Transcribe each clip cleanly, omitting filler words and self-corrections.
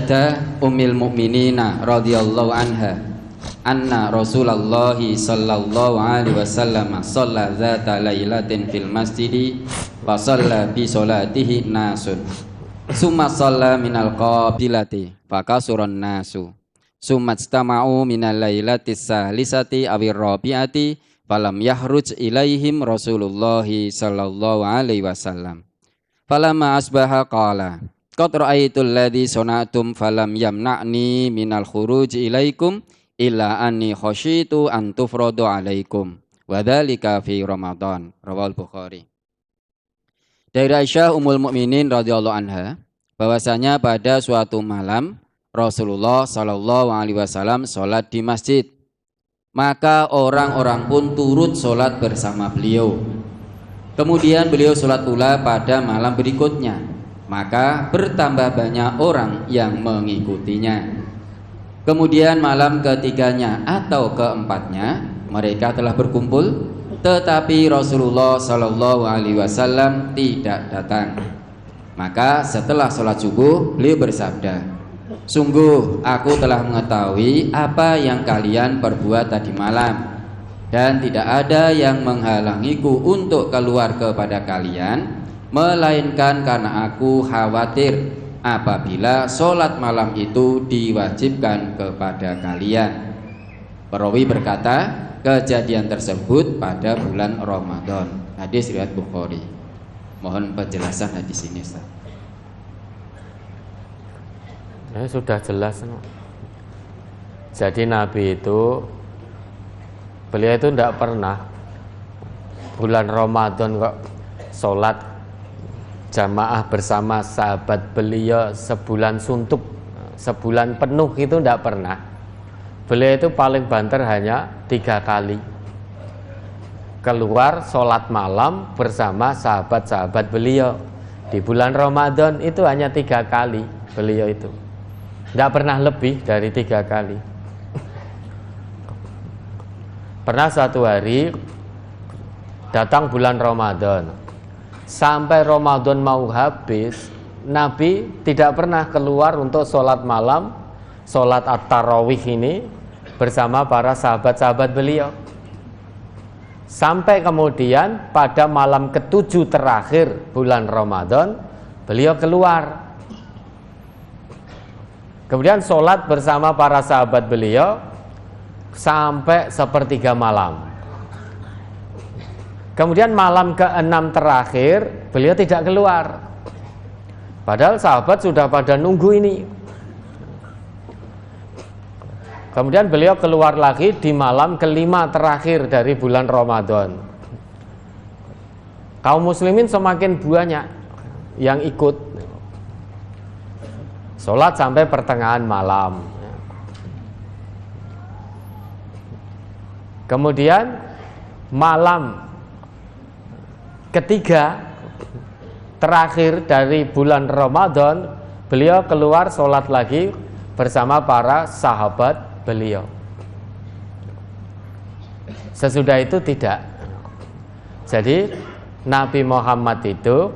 Aisyadah ummil mu'minina radhiyallahu anha anna Rasulullah sallallahu alaihi wasallam shalla dzata lailatin fil masjidi wa shalla bi sholatihi nasun summa shalla minal qabilati fakasuran nasu summa istama'u minal lailatis salisati awir rabi'ati falam yahruj ilaihim Rasulullah sallallahu alaihi wasallam falamma asbaha qala qad ra'aitul ladzi sana'tum falam yamna'ni minal khuruj ilaikum illa anni khasyitu an tufradu alaikum wa dzalika fi Ramadan. Rawal Bukhari. Dari Aisyah Ummul Mukminin radhiyallahu anha bahwasanya pada suatu malam Rasulullah sallallahu alaihi wasallam salat di masjid. Maka orang-orang pun turut salat bersama beliau. Kemudian beliau salat pula pada malam berikutnya. Maka bertambah banyak orang yang mengikutinya. Kemudian malam ketiganya atau keempatnya mereka telah berkumpul, tetapi Rasulullah Shallallahu Alaihi Wasallam tidak datang. Maka setelah sholat subuh beliau bersabda, sungguh aku telah mengetahui apa yang kalian perbuat tadi malam, dan tidak ada yang menghalangiku untuk keluar kepada kalian, melainkan karena aku khawatir apabila sholat malam itu diwajibkan kepada kalian. Perawi berkata, kejadian tersebut pada bulan Ramadan. Hadis riwayat Bukhari. Mohon penjelasan hadis ini, Ustaz. Sudah jelas. Jadi Nabi itu, beliau itu tidak pernah bulan Ramadan kok sholat jamaah bersama sahabat beliau sebulan suntuk, sebulan penuh itu tidak pernah. Beliau itu paling banter hanya 3 kali keluar sholat malam bersama sahabat-sahabat beliau. Di bulan Ramadan itu hanya 3 kali beliau itu, tidak pernah lebih dari 3 kali. Pernah suatu hari datang bulan Ramadan, sampai Ramadan mau habis, Nabi tidak pernah keluar untuk sholat malam, sholat at-tarawih ini bersama para sahabat-sahabat beliau. Sampai kemudian pada malam ke-7 terakhir bulan Ramadan, beliau keluar. Kemudian sholat bersama para sahabat beliau sampai sepertiga malam. Kemudian malam ke-6 terakhir beliau tidak keluar. Padahal sahabat sudah pada nunggu ini. Kemudian beliau keluar lagi di malam ke-5 terakhir dari bulan Ramadan. Kaum muslimin semakin banyak yang ikut sholat sampai pertengahan malam. Kemudian malam ketiga terakhir dari bulan Ramadan, beliau keluar sholat lagi bersama para sahabat beliau. Sesudah itu tidak. Jadi Nabi Muhammad itu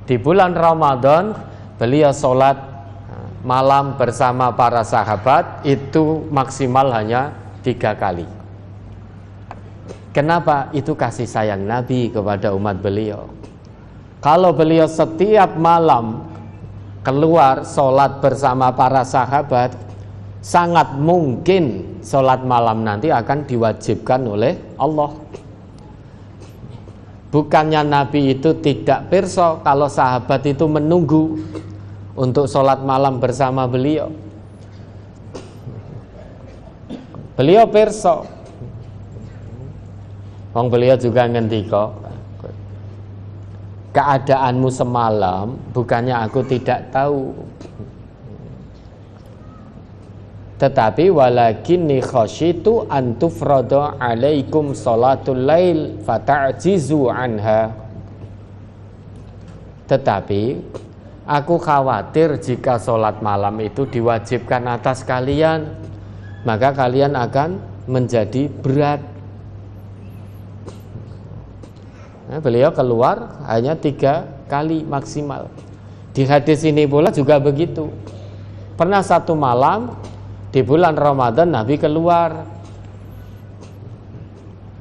di bulan Ramadan beliau sholat malam bersama para sahabat itu maksimal hanya 3 kali. Kenapa? Itu kasih sayang Nabi kepada umat beliau. Kalau beliau setiap malam keluar sholat bersama para sahabat, sangat mungkin sholat malam nanti akan diwajibkan oleh Allah. Bukannya Nabi itu tidak pirsa kalau sahabat itu menunggu untuk sholat malam bersama beliau. Beliau pirsa. Beliau juga ngendika, keadaanmu semalam bukannya aku tidak tahu, tetapi walakinni khasyitu an tufrada alaikum salatul lail fata'jizu anha. Tetapi aku khawatir jika sholat malam itu diwajibkan atas kalian, maka kalian akan menjadi berat. Beliau keluar hanya 3 kali maksimal. Di hadis ini pula juga begitu. Pernah satu malam di bulan Ramadan Nabi keluar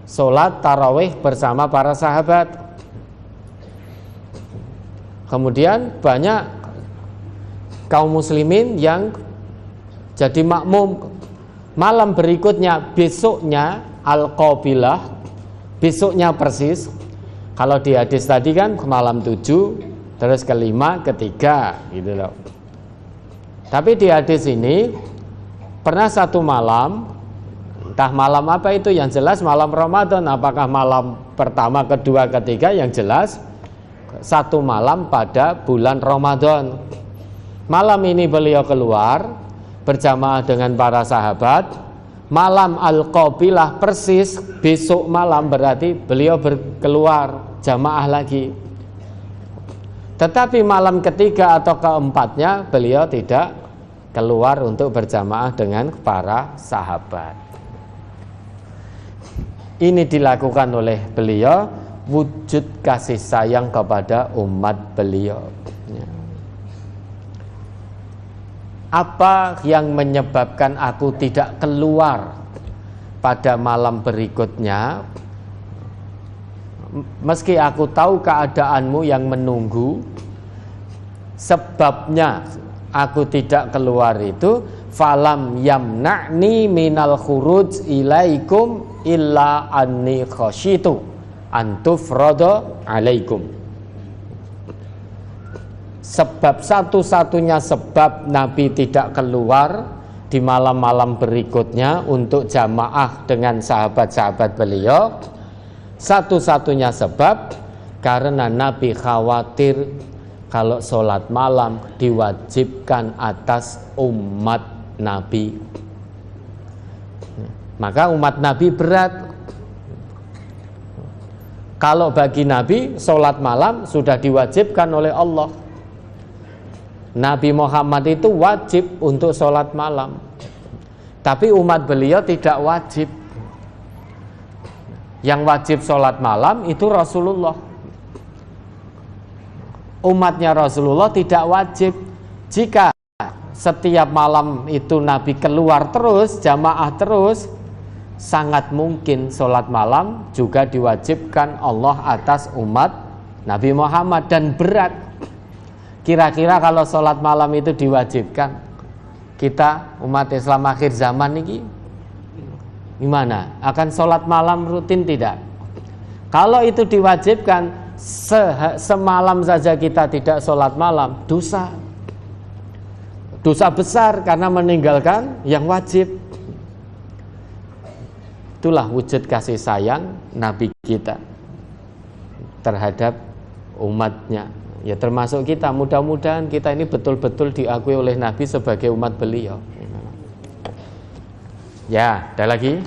sholat tarawih bersama para sahabat. Kemudian banyak kaum muslimin yang jadi makmum. Malam berikutnya, besoknya al-qabilah, besoknya persis. Kalau di hadis tadi kan malam 7, terus kelima, ketiga gitu loh. Tapi di hadis ini pernah satu malam, entah malam apa itu, yang jelas malam Ramadan. Apakah malam pertama, kedua, ketiga, yang jelas satu malam pada bulan Ramadan. Malam ini beliau keluar berjamaah dengan para sahabat. Malam al-qabilah persis besok malam, berarti beliau keluar jamaah lagi. Tetapi malam ketiga atau keempatnya beliau tidak keluar untuk berjamaah dengan para sahabat. Ini dilakukan oleh beliau wujud kasih sayang kepada umat beliau. Apa yang menyebabkan aku tidak keluar pada malam berikutnya, meski aku tahu keadaanmu yang menunggu? Sebabnya aku tidak keluar itu, falam yamna'ni minal khuruj ilaikum illa anni khasyitu antufrada alaikum. Sebab satu-satunya sebab Nabi tidak keluar di malam-malam berikutnya untuk jamaah dengan sahabat-sahabat beliau, satu-satunya sebab karena Nabi khawatir kalau sholat malam diwajibkan atas umat Nabi. Maka umat Nabi berat. Kalau bagi Nabi sholat malam sudah diwajibkan oleh Allah. Nabi Muhammad itu wajib untuk sholat malam, tapi umat beliau tidak wajib. Yang wajib sholat malam itu Rasulullah. Umatnya Rasulullah tidak wajib. Jika setiap malam itu Nabi keluar terus, jamaah terus, sangat mungkin sholat malam juga diwajibkan Allah atas umat Nabi Muhammad, dan berat. Kira-kira kalau sholat malam itu diwajibkan, kita umat Islam akhir zaman ini gimana? Akan sholat malam rutin tidak? Kalau itu diwajibkan, semalam saja kita tidak sholat malam, dosa besar karena meninggalkan yang wajib. Itulah wujud kasih sayang Nabi kita terhadap umatnya. Ya termasuk kita, mudah-mudahan kita ini betul-betul diakui oleh Nabi sebagai umat beliau. Ya, ada lagi?